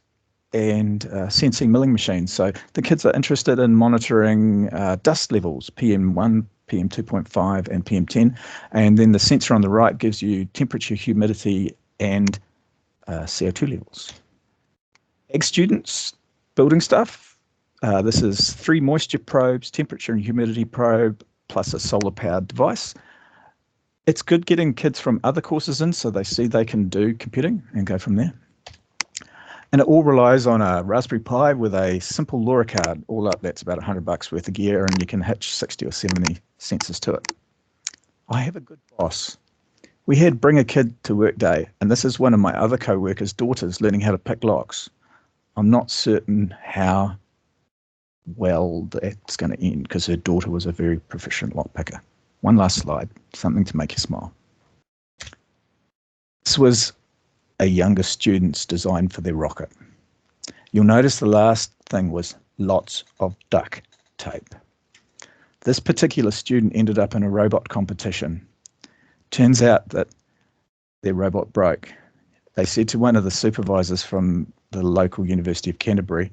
and CNC milling machines. So the kids are interested in monitoring dust levels, PM1, PM 2.5 and PM 10, and then the sensor on the right gives you temperature, humidity, and CO2 levels. Ag students building stuff. This is 3 moisture probes, temperature and humidity probe, plus a solar-powered device. It's good getting kids from other courses in so they see they can do computing and go from there. And it all relies on a Raspberry Pi with a simple LoRa card. All up, that's about $100 worth of gear, and you can hitch 60 or 70 sensors to it. I have a good boss. We had Bring a Kid to Work Day, and this is one of my other co-workers' daughters learning how to pick locks. I'm not certain how well that's going to end because her daughter was a very proficient lock picker. One last slide, something to make you smile. This was a younger student's design for their rocket. You'll notice the last thing was lots of duct tape. This particular student ended up in a robot competition. Turns out that their robot broke. They said to one of the supervisors from the local University of Canterbury,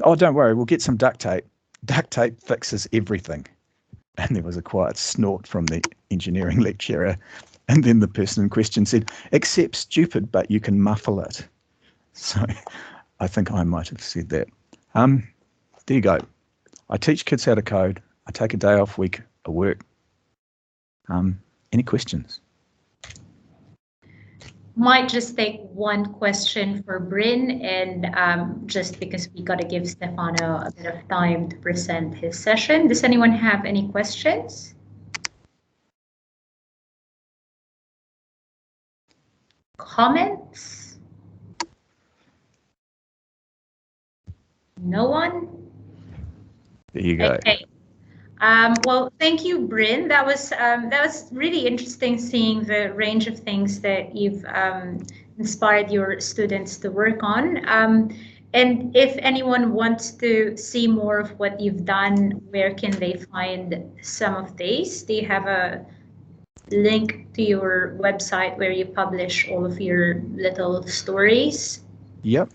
"Oh, don't worry, we'll get some duct tape. Duct tape fixes everything." And there was a quiet snort from the engineering lecturer. And then the person in question said, "Except stupid, but you can muffle it." So I think I might have said that. There you go. I teach kids how to code. I take a day off week of work. Any questions? Might just take one question for Bryn, and just because we got to give Stefano a bit of time to present his session. Does anyone have any questions? Comments? No one? There you go. Okay. Well, thank you, Bryn. That was really interesting seeing the range of things that you've inspired your students to work on. And if anyone wants to see more of what you've done, where can they find some of these? Do you have a link to your website where you publish all of your little stories? Yep.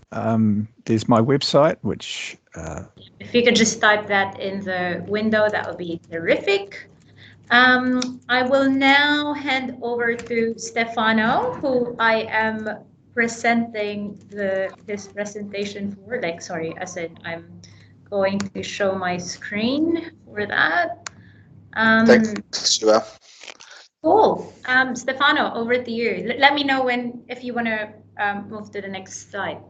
There's my website, which... if you could just type that in the window, that would be terrific. I will now hand over to Stefano, who I am presenting this presentation for. Like, sorry, I said I'm going to show my screen for that. Thanks, Shiva. Cool. Stefano, over to you. Let me know if you want to move to the next slide.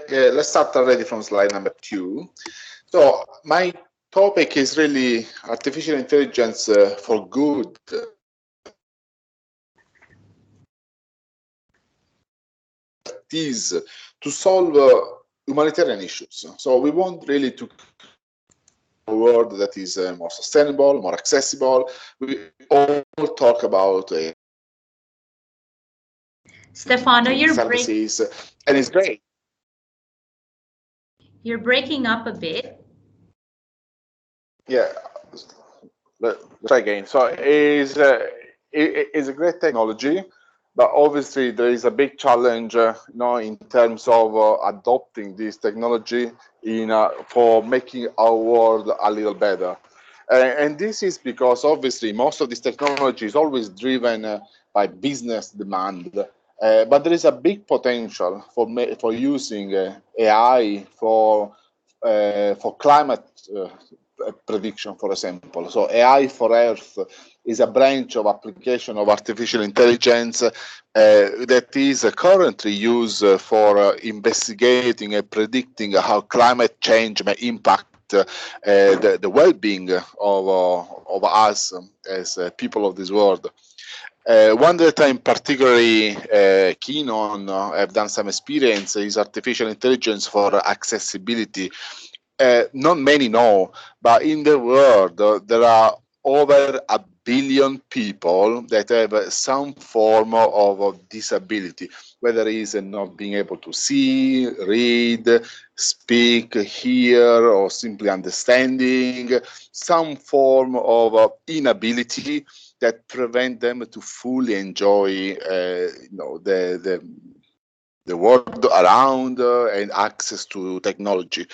Let's start already from slide number 2. So my topic is really artificial intelligence for good. Is to solve humanitarian issues. So we want really to a world that is more sustainable, more accessible. We all talk about Stefano, you're services, and it's great. You're breaking up a bit. Yeah, let's try again. So it's a great technology, but obviously there is a big challenge, in terms of adopting this technology for making our world a little better. And this is because obviously most of this technology is always driven by business demand. But there is a big potential for using AI for climate prediction, for example. So AI for Earth is a branch of application of artificial intelligence that is currently used for investigating and predicting how climate change may impact the well-being of us as people of this world. One that I'm particularly keen on, I've done some experience, is artificial intelligence for accessibility. Not many know, but in the world, there are over 1 billion people that have some form of disability, whether it is not being able to see, read, speak, hear, or simply understanding, some form of inability that prevent them to fully enjoy the world around and access to technology.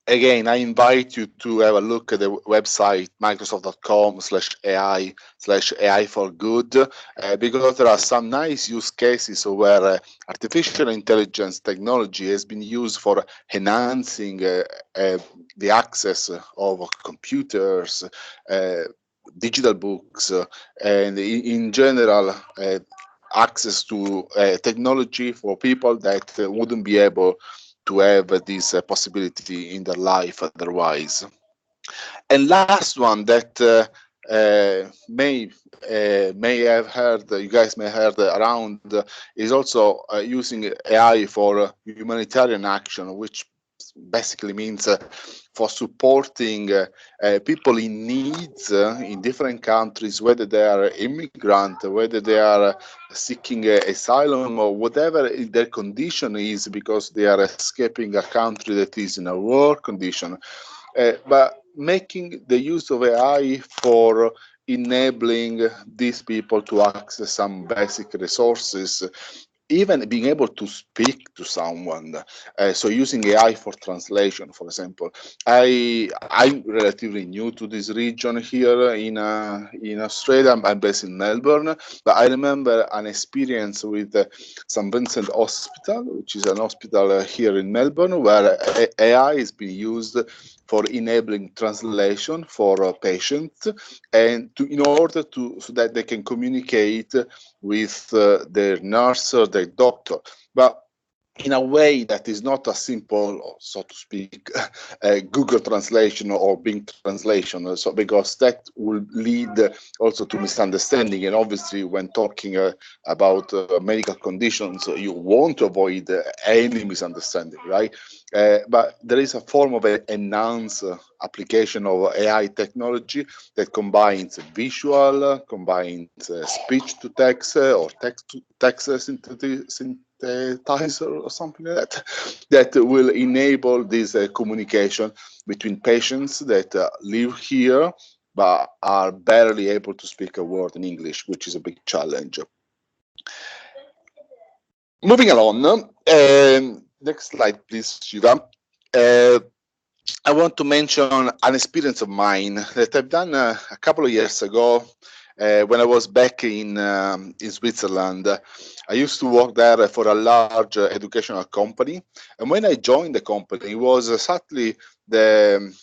Again, I invite you to have a look at the website microsoft.com/AI for good, because there are some nice use cases where artificial intelligence technology has been used for enhancing the access of computers, digital books, and in general, access to technology for people that wouldn't be able to have this possibility in their life otherwise. And last one that may have heard, you guys may have heard around, is also using AI for humanitarian action, which basically means for supporting people in needs in different countries, whether they are immigrant, whether they are seeking asylum, or whatever their condition is, because they are escaping a country that is in a war condition. But making the use of AI for enabling these people to access some basic resources, even being able to speak to someone. So using AI for translation, for example. I'm relatively new to this region here in Australia. I'm based in Melbourne, but I remember an experience with St. Vincent Hospital, which is an hospital here in Melbourne, where AI is being used for enabling translation for patients, and in order so that they can communicate with their nurse or their doctor, but in a way that is not a simple, so to speak, Google translation or Bing translation. So because that will lead also to misunderstanding, and obviously when talking about medical conditions, you want to avoid any misunderstanding, right? But there is a form of an enhanced application of AI technology that combines visual, combines speech to text, or text to text sanitizer or something like that will enable this communication between patients that live here but are barely able to speak a word in English, which is a big challenge. Moving along, next slide, please, Shiva. I want to mention an experience of mine that I've done a couple of years ago when I was back in Switzerland. I used to work there for a large educational company, and when I joined the company, it was sadly the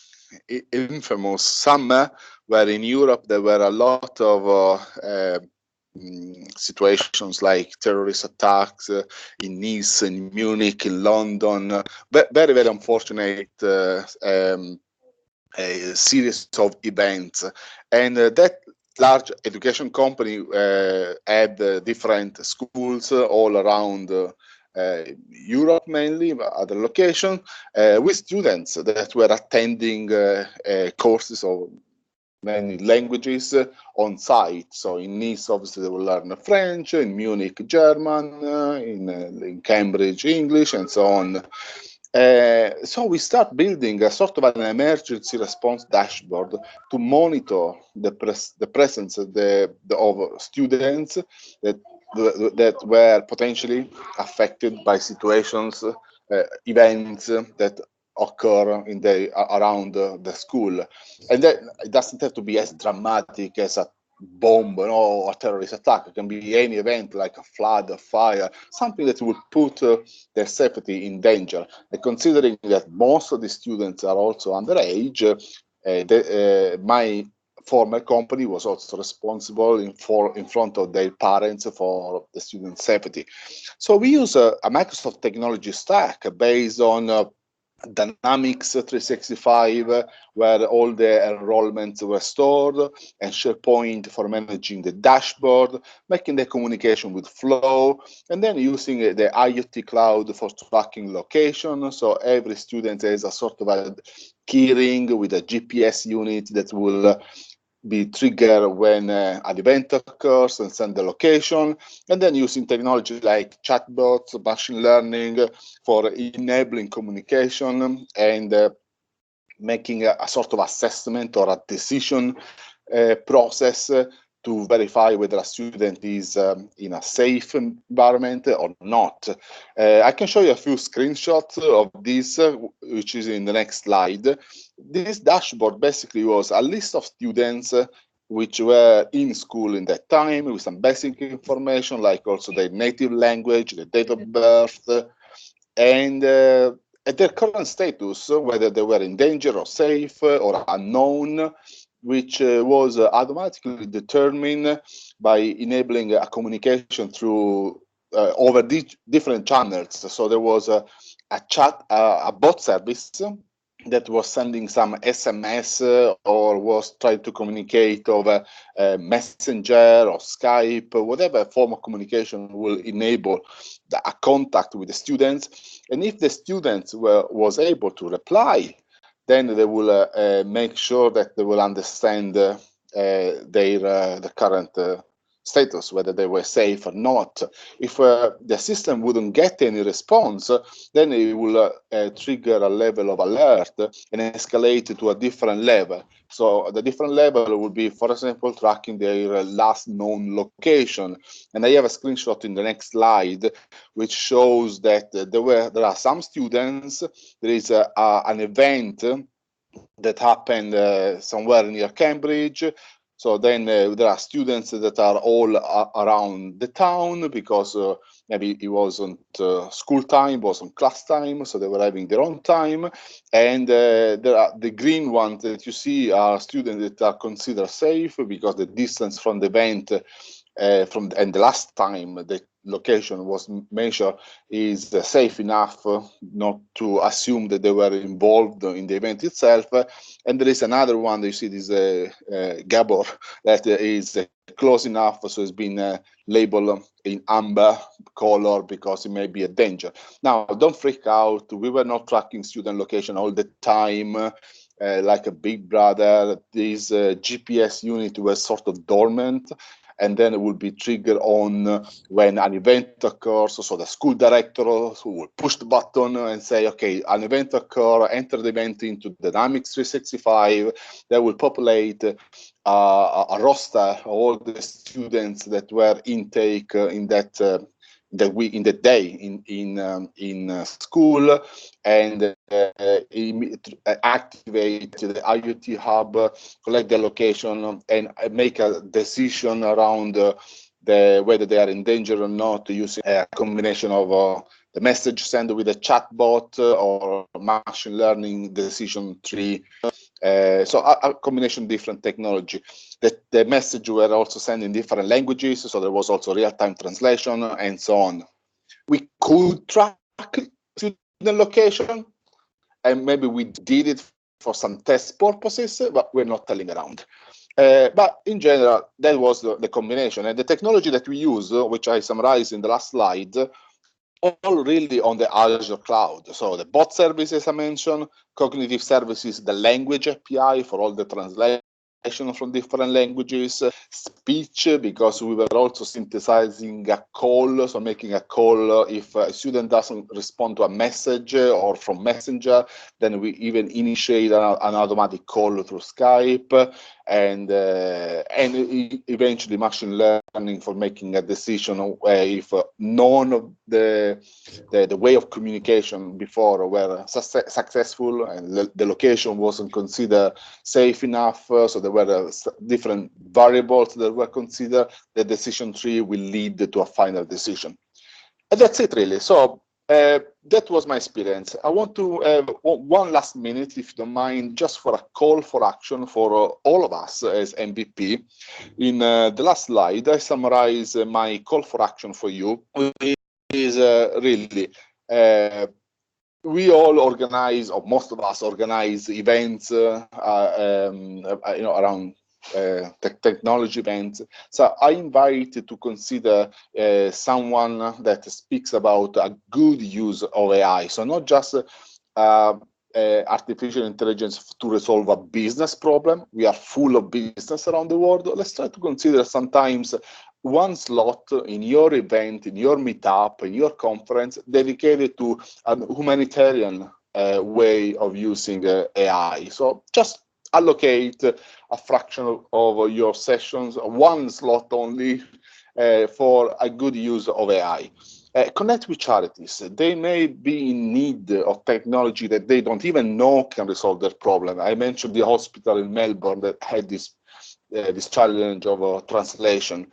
infamous summer where in Europe there were a lot of situations like terrorist attacks in Nice, in Munich, in London, very, very unfortunate a series of events. And that large education company had different schools all around Europe, mainly, but other locations, with students that were attending courses of many languages on site. So in Nice, obviously, they will learn French, in Munich, German, in Cambridge, English, and so on. So we start building a sort of an emergency response dashboard to monitor the presence of students that were potentially affected by situations, events that occur around the school. And that it doesn't have to be as dramatic as a bomb or a terrorist attack. It can be any event like a flood, a fire, something that would put their safety in danger. And considering that most of the students are also underage, my former company was also responsible in front of their parents for the student safety. So we use a Microsoft technology stack based on Dynamics 365, where all the enrollments were stored, and SharePoint for managing the dashboard, making the communication with Flow, and then using the IoT cloud for tracking location. So every student has a sort of a keyring with a GPS unit that will be triggered when an event occurs and send the location, and then using technology like chatbots, machine learning for enabling communication and making a sort of assessment or a decision process to verify whether a student is in a safe environment or not. I can show you a few screenshots of this, which is in the next slide. This dashboard basically was a list of students which were in school in that time with some basic information, like also their native language, the date of birth, and at their current status, whether they were in danger or safe or unknown, which was automatically determined by enabling a communication through over different channels. So there was a bot service that was sending some SMS or was trying to communicate over Messenger or Skype, whatever form of communication will enable a contact with the students. And if the students was able to reply, then they will make sure that they will understand the current status, whether they were safe or not. If the system wouldn't get any response, then it will trigger a level of alert and escalate to a different level. So the different level would be, for example, tracking their last known location. And I have a screenshot in the next slide, which shows that there are some students, there is an event that happened somewhere near Cambridge. So then there are students that are all around the town because maybe it wasn't school time, it wasn't class time, so they were having their own time. And there are the green ones that you see are students that are considered safe because the distance from the event and the last time the location was measured is safe enough not to assume that they were involved in the event itself. And there is another one that you see, this Gabor, that is close enough, so it's been labeled in amber color because it may be a danger. Now, don't freak out. We were not tracking student location all the time. Like a big brother, this GPS unit was sort of dormant, and then it will be triggered on when an event occurs. So the school director who will push the button and say, okay, an event occurs, enter the event into Dynamics 365. That will populate a roster of all the students that were intake in that in the day in school, and activate the IoT hub, collect the location, and make a decision around whether they are in danger or not, using a combination of the message sent with a chatbot or machine learning decision tree. So a combination of different technology. The message were also sent in different languages, so there was also real-time translation and so on. We could track the location, and maybe we did it for some test purposes, but we're not telling around. But in general, that was the combination. And the technology that we use, which I summarized in the last slide, all really on the Azure cloud. So the bot services I mentioned, cognitive services, the language API for all the translation from different languages, speech, because we were also synthesizing a call, so making a call if a student doesn't respond to a message or from Messenger, then we even initiate an automatic call through Skype, and eventually machine learning for making a decision if none of the way of communication before were successful and the location wasn't considered safe enough, so there were different variables that were considered, the decision tree will lead to a final decision. And that's it really. So that was my experience. I want to have one last minute, if you don't mind, just for a call for action for all of us as MVP. In the last slide, I summarize my call for action for you, which is really, we all organize, or most of us organize events, around technology events. So I invite you to consider someone that speaks about a good use of AI. So not just artificial intelligence to resolve a business problem. We are full of business around the world. Let's try to consider sometimes one slot in your event, in your meetup, in your conference, dedicated to a humanitarian way of using AI. So just allocate a fraction of your sessions, one slot only, for a good use of AI. Connect with charities. They may be in need of technology that they don't even know can resolve their problem. I mentioned the hospital in Melbourne that had this challenge of translation.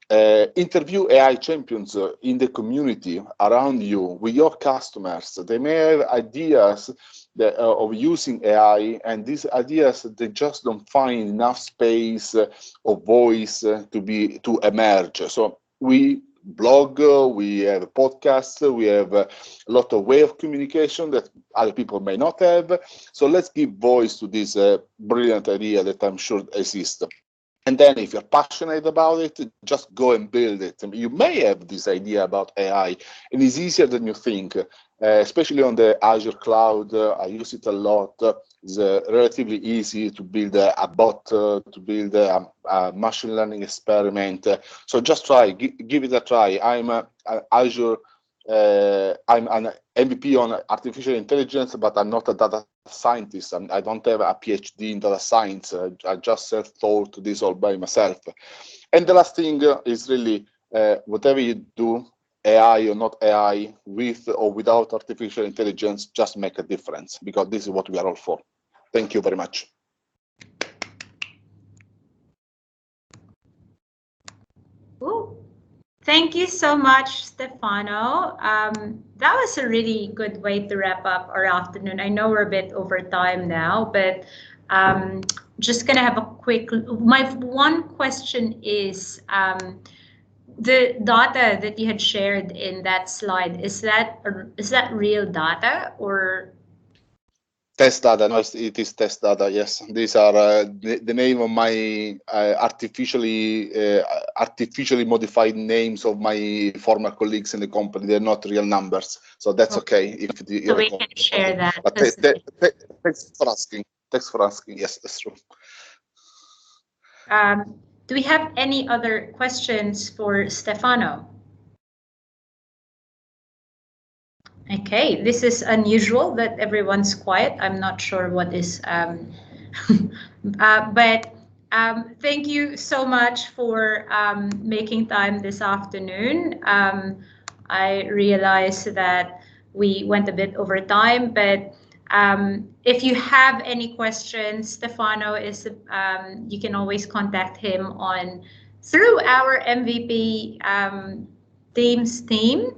Interview AI champions in the community around you, with your customers. They may have ideas of using AI, and these ideas, they just don't find enough space or voice to emerge. So we blog, we have a podcast, we have a lot of way of communication that other people may not have. So let's give voice to this brilliant idea that I'm sure exists. And then if you're passionate about it, just go and build it. You may have this idea about AI, and it's easier than you think, especially on the Azure cloud. I use it a lot. It's relatively easy to build a bot, to build a machine learning experiment. So just try, give it a try. I'm Azure. I'm an MVP on artificial intelligence, but I'm not a data scientist. I don't have a PhD in data science. I just self-taught this all by myself. And the last thing is really, whatever you do, AI or not AI, with or without artificial intelligence, just make a difference, because this is what we are all for. Thank you very much. Ooh. Thank you so much, Stefano. That was a really good way to wrap up our afternoon. I know we're a bit over time now, but just going to have a quick, my one question is, the data that you had shared in that slide, is that real data or? Test data, no, it is test data. Yes, these are the name of my artificially modified names of my former colleagues in the company. They're not real numbers, so that's okay. If so we can share that. But thanks for asking. Thanks for asking. Yes, that's true. Do we have any other questions for Stefano? Okay, this is unusual that everyone's quiet. I'm not sure what is, but thank you so much for making time this afternoon. I realize that we went a bit over time, but if you have any questions, Stefano is, you can always contact him through our MVP Teams team.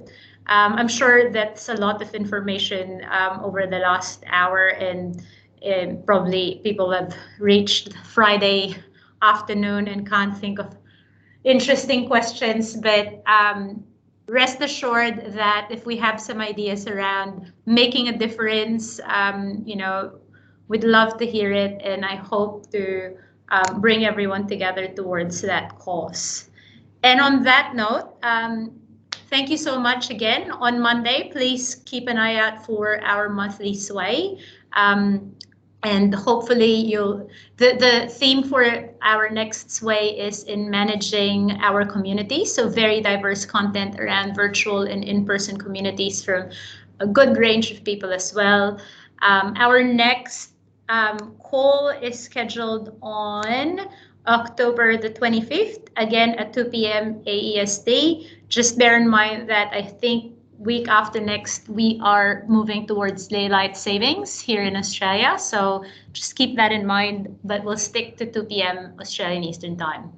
I'm sure that's a lot of information over the last hour, and probably people have reached Friday afternoon and can't think of interesting questions, but rest assured that if we have some ideas around making a difference, you know, we'd love to hear it, and I hope to bring everyone together towards that cause. And on that note, thank you so much again. On Monday, please keep an eye out for our monthly sway. And hopefully the theme for our next sway is in managing our community. So very diverse content around virtual and in-person communities from a good range of people as well. Our next call is scheduled on October the 25th, again at 2 p.m. AEST. Just bear in mind that I think week after next, we are moving towards daylight savings here in Australia. So just keep that in mind, but we'll stick to 2 p.m. Australian Eastern Time.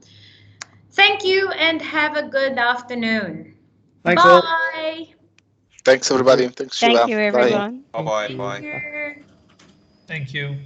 Thank you and have a good afternoon. Thanks, Bye. all. Thanks, everybody. Thanks, Sheila. Thank you, everyone. Bye-bye. Bye. Bye. Thank you.